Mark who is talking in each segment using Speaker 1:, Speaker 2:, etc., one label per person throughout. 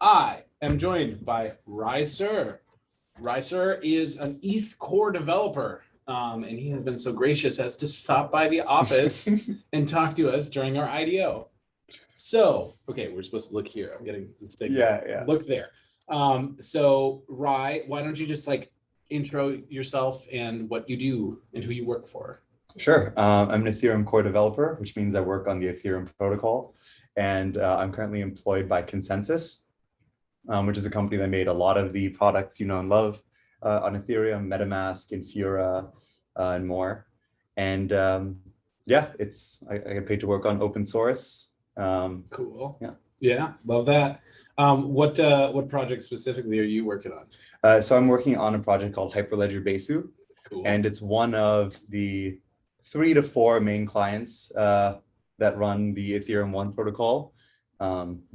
Speaker 1: I am joined by Riser. Riser is an ETH Core developer, and he has been so gracious as to stop by the office and talk to us during our IDO. So, okay, we're supposed to look here. I'm getting mistaken.
Speaker 2: Yeah.
Speaker 1: Look there. So, Rye, why don't you just intro yourself and what you do and who you work for?
Speaker 2: Sure. I'm an Ethereum core developer, which means I work on the Ethereum protocol. And I'm currently employed by Consensus, which is a company that made a lot of the products you know and love on Ethereum, MetaMask, Infura, and more. And yeah, I get paid to work on open source.
Speaker 1: Cool.
Speaker 2: Yeah,
Speaker 1: love that. What project specifically are you working on?
Speaker 2: So I'm working on a project called Hyperledger Besu.
Speaker 1: Cool.
Speaker 2: And it's one of the 3 to 4 main clients that run the Ethereum 1 protocol.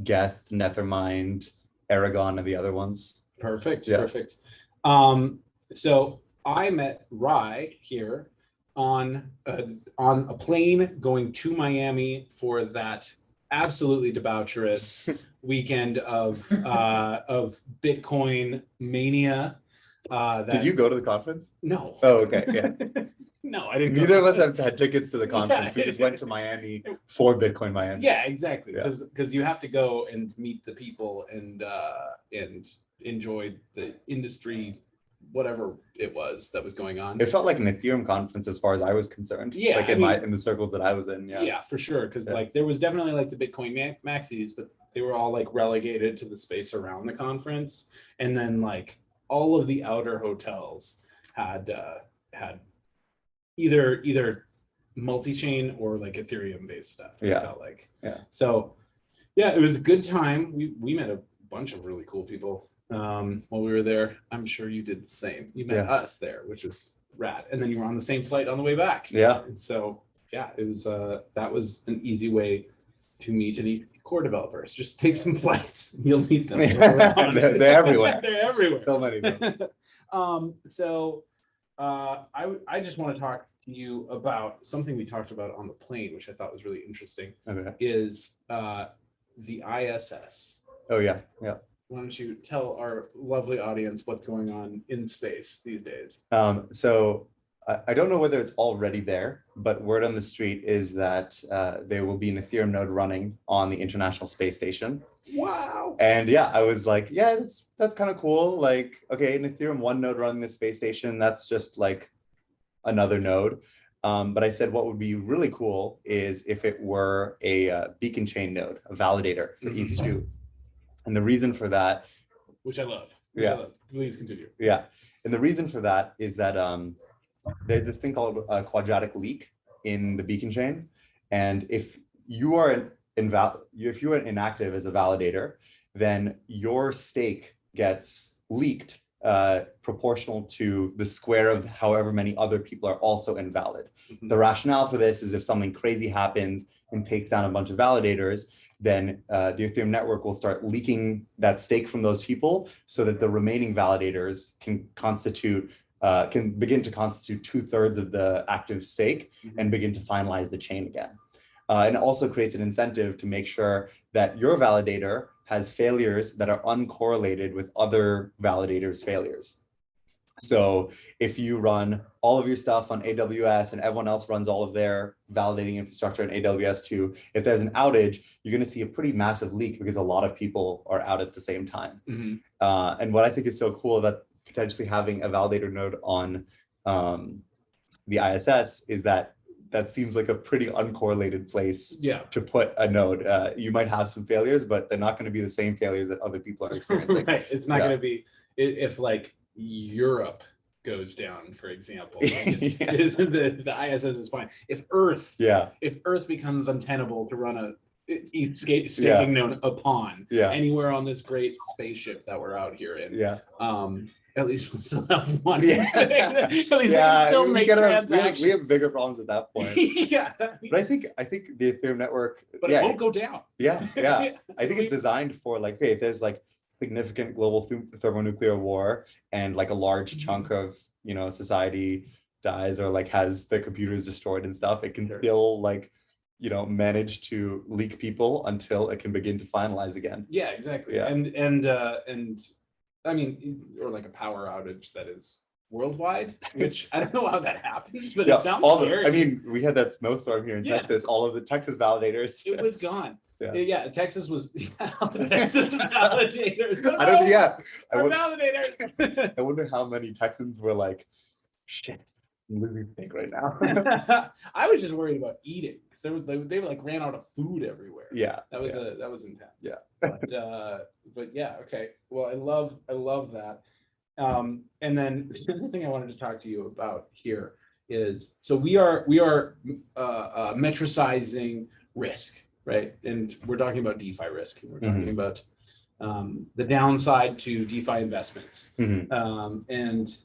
Speaker 2: Geth, Nethermind, Aragon, and the other ones.
Speaker 1: Perfect.
Speaker 2: Yeah.
Speaker 1: Perfect. So I met Rye here on a plane going to Miami for that absolutely debaucherous weekend of Bitcoin mania.
Speaker 2: Did you go to the conference?
Speaker 1: No.
Speaker 2: Oh, okay. Yeah.
Speaker 1: No, I didn't.
Speaker 2: Neither of us have had tickets to the conference. We just went to Miami for Bitcoin Miami.
Speaker 1: Yeah, exactly.
Speaker 2: Yeah.
Speaker 1: Because you have to go and meet the people and enjoy the industry, whatever it was that was going on.
Speaker 2: It felt like an Ethereum conference as far as I was concerned.
Speaker 1: Yeah,
Speaker 2: like in the circles that I was in. Yeah.
Speaker 1: Yeah, for sure. Because there was definitely the Bitcoin maxis, but they were all relegated to the space around the conference, and then all of the outer hotels had either multi-chain or Ethereum based stuff.
Speaker 2: Yeah.
Speaker 1: It felt like.
Speaker 2: Yeah.
Speaker 1: So yeah, it was a good time. We met a bunch of really cool people while we were there. I'm sure you did the same. You met us there, which was rad. And then you were on the same flight on the way back.
Speaker 2: Yeah.
Speaker 1: And so yeah, it was that was an easy way to meet any core developers. Just take some flights. You'll meet them.
Speaker 2: They're everywhere.
Speaker 1: They're everywhere.
Speaker 2: So many of them.
Speaker 1: I just want to talk to you about something we talked about on the plane, which I thought was really interesting.
Speaker 2: Okay.
Speaker 1: Is the ISS.
Speaker 2: Oh yeah.
Speaker 1: Why don't you tell our lovely audience what's going on in space these days?
Speaker 2: So I don't know whether it's already there, but word on the street is that there will be an Ethereum node running on the International Space Station.
Speaker 1: Wow.
Speaker 2: And yeah, I was like, yeah, that's kind of cool. Okay, an Ethereum 1 node running the space station, that's just another node. But I said what would be really cool is if it were a beacon chain node, a validator for ETH2. And the reason for that,
Speaker 1: which I love. Please continue.
Speaker 2: Yeah. And the reason for that is that there's this thing called a quadratic leak in the beacon chain. And if you are inactive as a validator, then your stake gets leaked proportional to the square of however many other people are also invalid. Mm-hmm. The rationale for this is if something crazy happens and takes down a bunch of validators, then the Ethereum network will start leaking that stake from those people so that the remaining validators can begin to constitute 2/3 of the active stake and begin to finalize the chain again. And it also creates an incentive to make sure that your validator has failures that are uncorrelated with other validators' failures. So if you run all of your stuff on AWS and everyone else runs all of their validating infrastructure in AWS too, if there's an outage, you're going to see a pretty massive leak because a lot of people are out at the same time. Mm-hmm. And what I think is so cool about potentially having a validator node on the ISS is that seems like a pretty uncorrelated place to put a node. You might have some failures, but they're not going to be the same failures that other people are experiencing.
Speaker 1: Right. It's not going to be if Europe goes down, for example. The ISS is fine. If Earth becomes untenable to run a staking node upon anywhere on this great spaceship that we're out here in. At least we'll still have one. At least we can still make transactions.
Speaker 2: We have bigger problems at that point. But I think the Ethereum network.
Speaker 1: But it won't go down.
Speaker 2: Yeah. I think it's designed for if there's significant global thermonuclear war and a large chunk of society dies or has their computers destroyed and stuff, it can still manage to leak people until it can begin to finalize again.
Speaker 1: Yeah, exactly.
Speaker 2: Yeah.
Speaker 1: And I mean, or like a power outage that is worldwide, which I don't know how that happens, but it sounds scary.
Speaker 2: I mean, we had that snowstorm here in Texas. All of the Texas validators.
Speaker 1: It was gone.
Speaker 2: Yeah.
Speaker 1: Texas was Texas validators.
Speaker 2: Our
Speaker 1: validators.
Speaker 2: I wonder how many Texans were like, shit, I'm losing stake right now.
Speaker 1: I was just worried about eating because they were like ran out of food everywhere.
Speaker 2: Yeah,
Speaker 1: that was intense.
Speaker 2: Yeah,
Speaker 1: but yeah, okay. Well, I love that. And then the other thing I wanted to talk to you about here is, so we are metricizing risk, right? And we're talking about DeFi risk. And we're talking about the downside to DeFi investments. And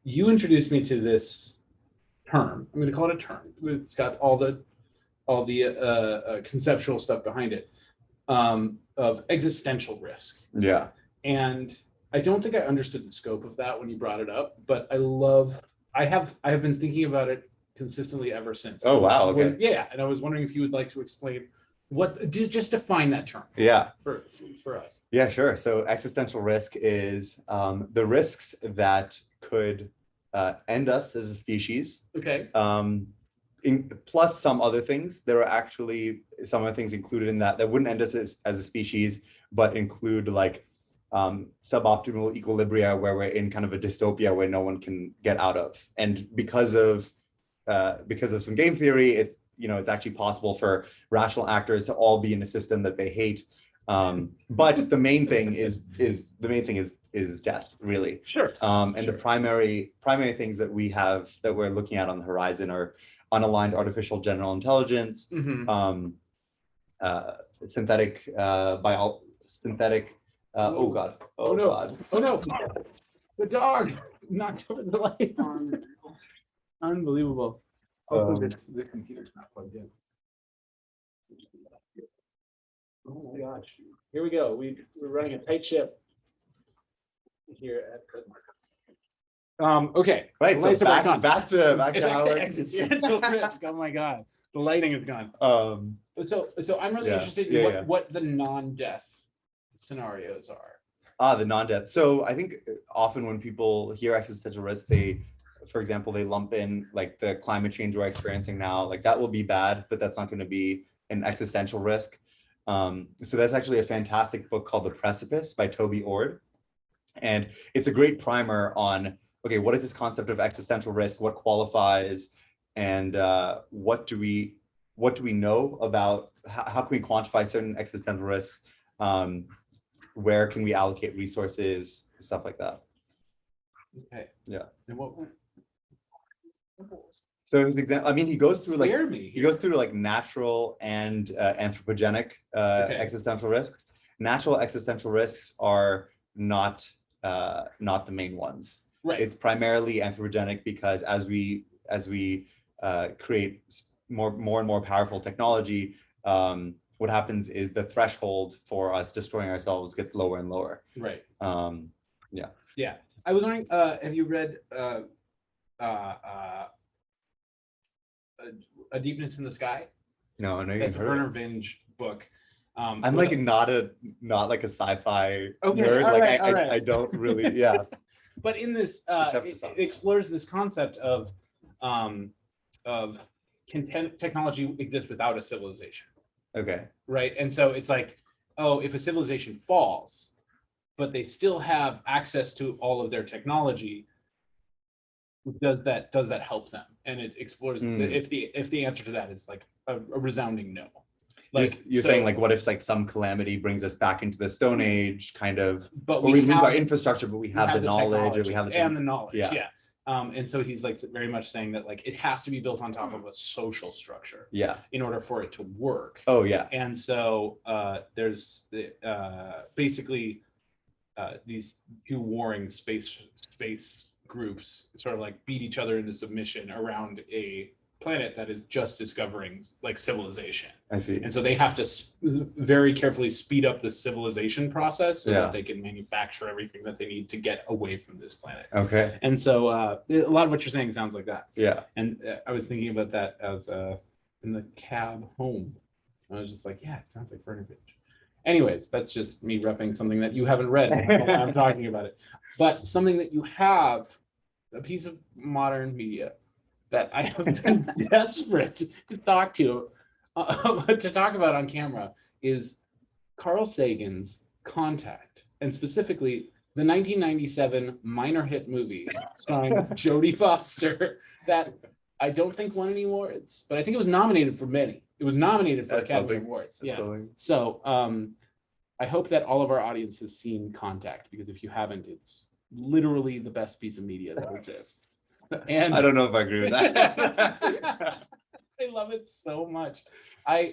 Speaker 1: you introduced me to this term. I'm going to call it a term. It's got all the conceptual stuff behind it, of existential risk.
Speaker 2: Yeah.
Speaker 1: And I don't think I understood the scope of that when you brought it up, but I have been thinking about it consistently ever since.
Speaker 2: Oh, wow. Okay.
Speaker 1: Yeah. And I was wondering if you would like to explain just define that term.
Speaker 2: Yeah.
Speaker 1: For us.
Speaker 2: Yeah, sure. So existential risk is the risks that could end us as a species.
Speaker 1: Okay.
Speaker 2: Plus some other things. There are actually some other things included in that wouldn't end us as a species, but include like suboptimal equilibria where we're in kind of a dystopia where no one can get out of. And because of some game theory, it's actually possible for rational actors to all be in a system that they hate. But the main thing is death, really.
Speaker 1: Sure.
Speaker 2: And the primary things that we're looking at on the horizon are unaligned artificial general intelligence, synthetic oh god. Oh
Speaker 1: no.
Speaker 2: god.
Speaker 1: Oh no. The dog knocked over the light. Unbelievable. Hopefully the computer's not plugged in. Oh my gosh. Here we go. We're running a tight ship here at Credmark. Okay.
Speaker 2: Right. So back to our
Speaker 1: existential risk. Oh my god. The lighting is gone. So I'm really interested in what the non-death scenarios are.
Speaker 2: The non-death. So I think often when people hear existential risk, for example, they lump in like the climate change we're experiencing now, like that will be bad, but that's not going to be an existential risk. So that's actually a fantastic book called The Precipice by Toby Ord. And it's a great primer on, okay, what is this concept of existential risk? What qualifies? And what do we know about, how can we quantify certain existential risks? Where can we allocate resources, stuff like that.
Speaker 1: Okay.
Speaker 2: Yeah.
Speaker 1: And what?
Speaker 2: So his example, I mean, he goes through like natural and anthropogenic existential risks. Natural existential risks are not the main ones.
Speaker 1: Right.
Speaker 2: It's primarily anthropogenic because as we create more and more powerful technology, what happens is the threshold for us destroying ourselves gets lower and lower.
Speaker 1: Right.
Speaker 2: Yeah.
Speaker 1: Yeah. I was wondering, have you read A Deepness in the Sky?
Speaker 2: No, I know.
Speaker 1: That's a Werner Vinge book.
Speaker 2: I'm like not like a sci-fi nerd.
Speaker 1: Like
Speaker 2: I don't really, yeah.
Speaker 1: But in this, it explores this concept of can technology exist without a civilization? Okay. Right. And so it's like, oh, if a civilization falls, but they still have access to all of their technology, does that help them? And it explores if the answer to that is like a resounding no. Like
Speaker 2: you're saying, like, what if like some calamity brings us back into the Stone Age, kind of?
Speaker 1: But
Speaker 2: we lose our infrastructure, but we have the knowledge, or we have
Speaker 1: the knowledge. Yeah. And so he's like very much saying that like it has to be built on top of a social structure. Yeah. In order for it to work. Oh yeah. And so there's basically these two warring space groups sort of like beat each other into submission around a planet that is just discovering like civilization. I see. And so they have to very carefully speed up the civilization process so that they can manufacture everything that they need to get away from this planet. Okay. And so a lot of what you're saying sounds like that. Yeah. And I was thinking about that as in the cab home. I was just like, yeah, it sounds like Vernovich. Anyways, that's just me repping something that you haven't read. I'm talking about it. But something that you have, a piece of modern media that I have been desperate to talk about on camera is Carl Sagan's Contact, and specifically the 1997 minor hit movie starring Jodie Foster that I don't think won any awards, but I think it was nominated for many. It was nominated for Academy Awards. Yeah. So I hope that all of our audience has seen Contact, because if you haven't, it's literally the best piece of media that exists. And
Speaker 2: I don't know if I agree with that.
Speaker 1: I love it so much.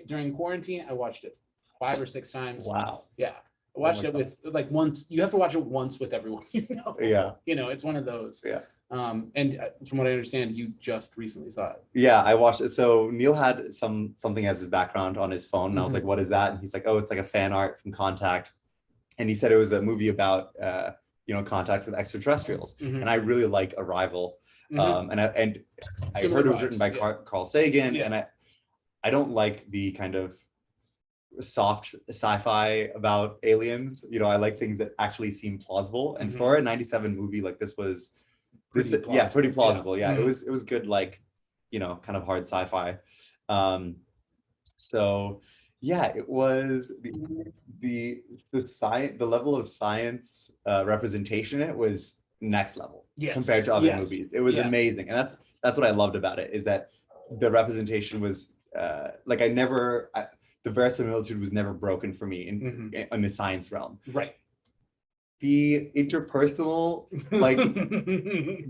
Speaker 1: During quarantine, I watched it 5 or 6 times.
Speaker 2: Wow.
Speaker 1: Yeah. I watched it with once. You have to watch it once with everyone,
Speaker 2: Yeah.
Speaker 1: It's one of those.
Speaker 2: Yeah.
Speaker 1: And from what I understand, you just recently saw it.
Speaker 2: Yeah, I watched it. So Neil had something as his background on his phone, and I was like, "What is that?" And he's like, "Oh, it's like a fan art from Contact." And he said it was a movie about contact with extraterrestrials. And I really like Arrival. And I heard it was written by Carl Sagan, and I don't like the kind of soft sci-fi about aliens. I like things that actually seem plausible. And for a 97 movie, like this was pretty plausible. Yeah. It was good, like, kind of hard sci-fi. So yeah, it was the level of science representation. It was next level compared to other movies. It was amazing, and that's what I loved about it, is that the representation was the verisimilitude was never broken for me in the science realm.
Speaker 1: Right.
Speaker 2: The interpersonal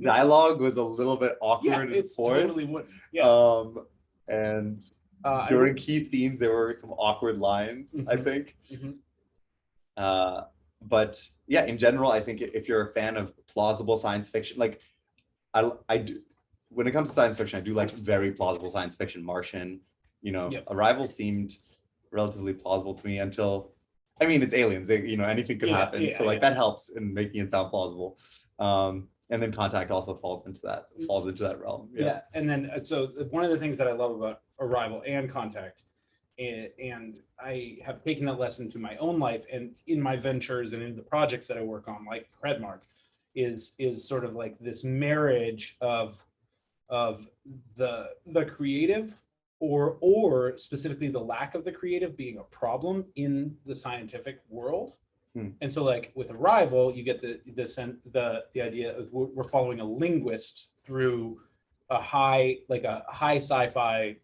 Speaker 2: dialogue was a little bit awkward and forced. Totally wouldn't. Yeah. And during key scenes, there were some awkward lines, I think. But yeah, in general, I think if you're a fan of plausible science fiction, like I do, when it comes to science fiction, I do like very plausible science fiction. Martian, Arrival seemed relatively plausible to me until, I mean, it's aliens, anything could happen. So that helps in making it sound plausible. And then Contact also falls into that realm.
Speaker 1: Yeah. And then, so one of the things that I love about Arrival and Contact, and I have taken that lesson to my own life and in my ventures and in the projects that I work on, like Credmark, is sort of like this marriage of the creative or specifically the lack of the creative being a problem in the scientific world. And so like with Arrival, you get the idea of we're following a linguist through a high sci-fi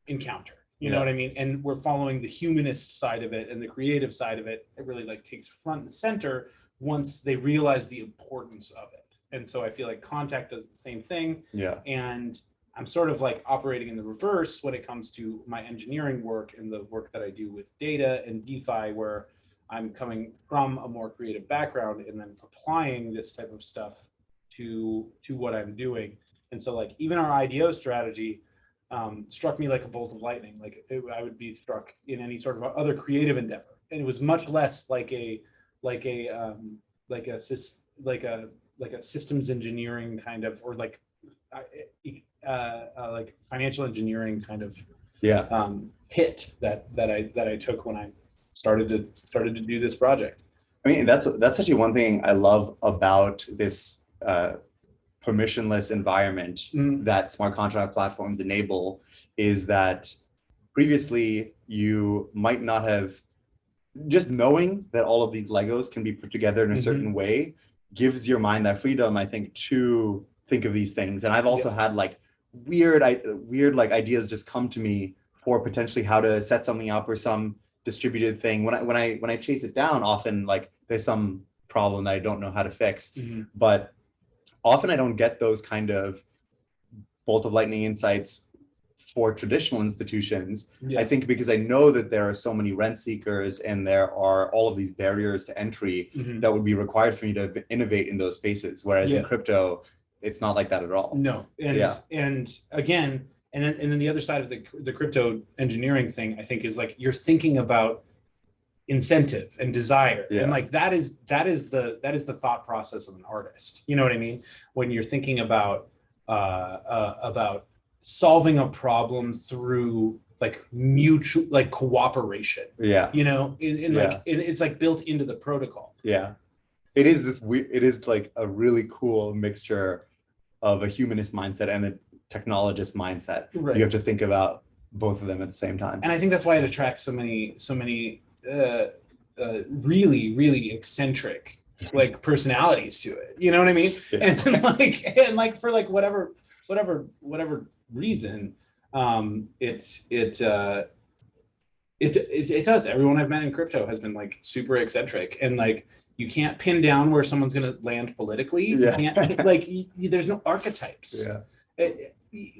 Speaker 1: encounter. You know what I mean? And we're following the humanist side of it and the creative side of it. It really takes front and center once they realize the importance of it. And so I feel like Contact does the same thing.
Speaker 2: Yeah.
Speaker 1: And I'm sort of operating in the reverse when it comes to my engineering work and the work that I do with data and DeFi, where I'm coming from a more creative background and then applying this type of stuff to what I'm doing. And so even our IDO strategy struck me like a bolt of lightning. I would be struck in any sort of other creative endeavor, and it was much less like a systems engineering kind of, or like financial engineering kind of hit that I took when I started to do this project.
Speaker 2: I mean, that's actually one thing I love about this permissionless environment that smart contract platforms enable, is that previously you might not have, just knowing that all of these Legos can be put together in a certain way gives your mind that freedom, I think, to think of these things. And I've also had weird ideas just come to me for potentially how to set something up or some distributed thing. When I chase it down, often there's some problem that I don't know how to fix. But often I don't get those kind of bolt of lightning insights for traditional institutions. I think because I know that there are so many rent seekers and there are all of these barriers to entry that would be required for me to innovate in those spaces. Whereas in crypto, it's not like that at all.
Speaker 1: No. And again, and then the other side of the crypto engineering thing, I think, is you're thinking about incentive and desire, and that is the thought process of an artist. You know what I mean? When you're thinking about solving a problem through like mutual, like cooperation.
Speaker 2: Yeah.
Speaker 1: You know, it's like built into the protocol.
Speaker 2: Yeah. It is like a really cool mixture of a humanist mindset and a technologist mindset.
Speaker 1: Right.
Speaker 2: You have to think about both of them at the same time.
Speaker 1: And I think that's why it attracts so many really, really eccentric like personalities to it. You know what I mean? Yeah. And like for like whatever reason, it does. Everyone I've met in crypto has been like super eccentric, and like you can't pin down where someone's going to land politically. Yeah. You can't, like there's no archetypes. Yeah.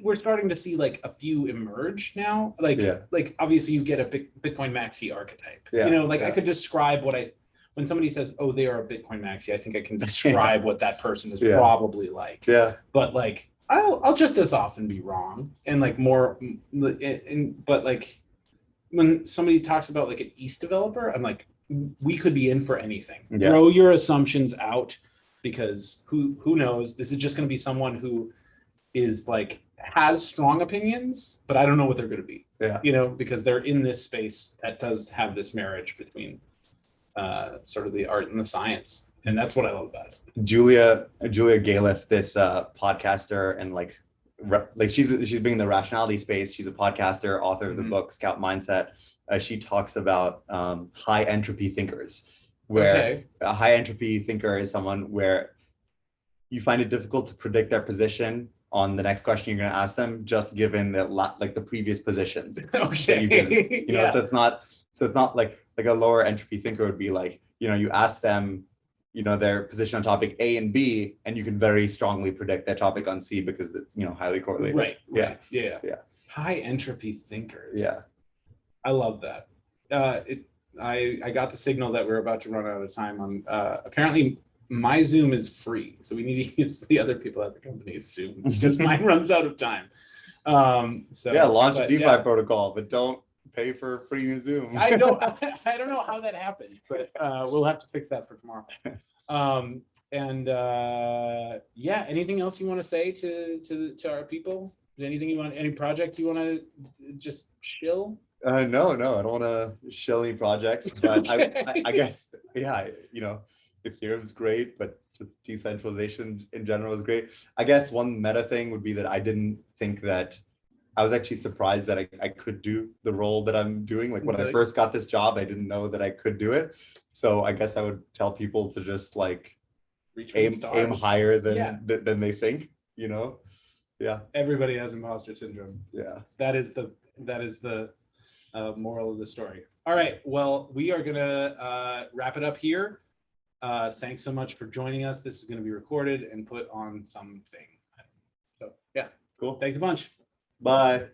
Speaker 1: We're starting to see like a few emerge now. Like, like obviously you get a Bitcoin maxi archetype. Yeah. You know, like I could describe when somebody says, "Oh, they are a Bitcoin maxi," I think I can describe what that person is probably like. Yeah. But like, I'll just as often be wrong, and like more, but like when somebody talks about like an ETH developer, I'm like, we could be in for anything. Yeah. Throw your assumptions out, because who knows? This is just going to be someone who is like has strong opinions, but I don't know what they're going to be. Yeah. You know, because they're in this space that does have this marriage between sort of the art and the science, and that's what I love about it. Julia Galef, this podcaster, and like she's being in the rationality space. She's a podcaster, author of the book Scout Mindset. She talks about high entropy thinkers, where a high entropy thinker is someone where you find it difficult to predict their position on the next question you're going to ask them, just given the like the previous positions. Okay. You know, so it's not like a lower entropy thinker would be like, you know, you ask them, you know, their position on topic A and B, and you can very strongly predict their topic on C because it's, you know, highly correlated. Right. Yeah. Yeah. Yeah. High entropy thinkers. Yeah. I love that. I got the signal that we're about to run out of time on, apparently my Zoom is free, so we need to use the other people at the company's Zoom because mine runs out of time. So yeah, launch a DeFi protocol, but don't pay for free Zoom. I don't know how that happened, but we'll have to fix that for tomorrow. Yeah, anything else you want to say to our people? Anything you want? Any projects you want to just shill? No, I don't want to shill any projects, but okay. I guess, yeah, you know, Ethereum's great, but decentralization in general is great. I guess one meta thing would be that I didn't think that, I was actually surprised that I could do the role that I'm doing. Like when I first got this job, I didn't know that I could do it. So I guess I would tell people to just like aim higher than they think, you know? Yeah. Everybody has imposter syndrome. Yeah. That is the moral of the story. All right. Well, we are gonna wrap it up here. Thanks so much for joining us. This is going to be recorded and put on something. So yeah, cool. Thanks a bunch. Bye.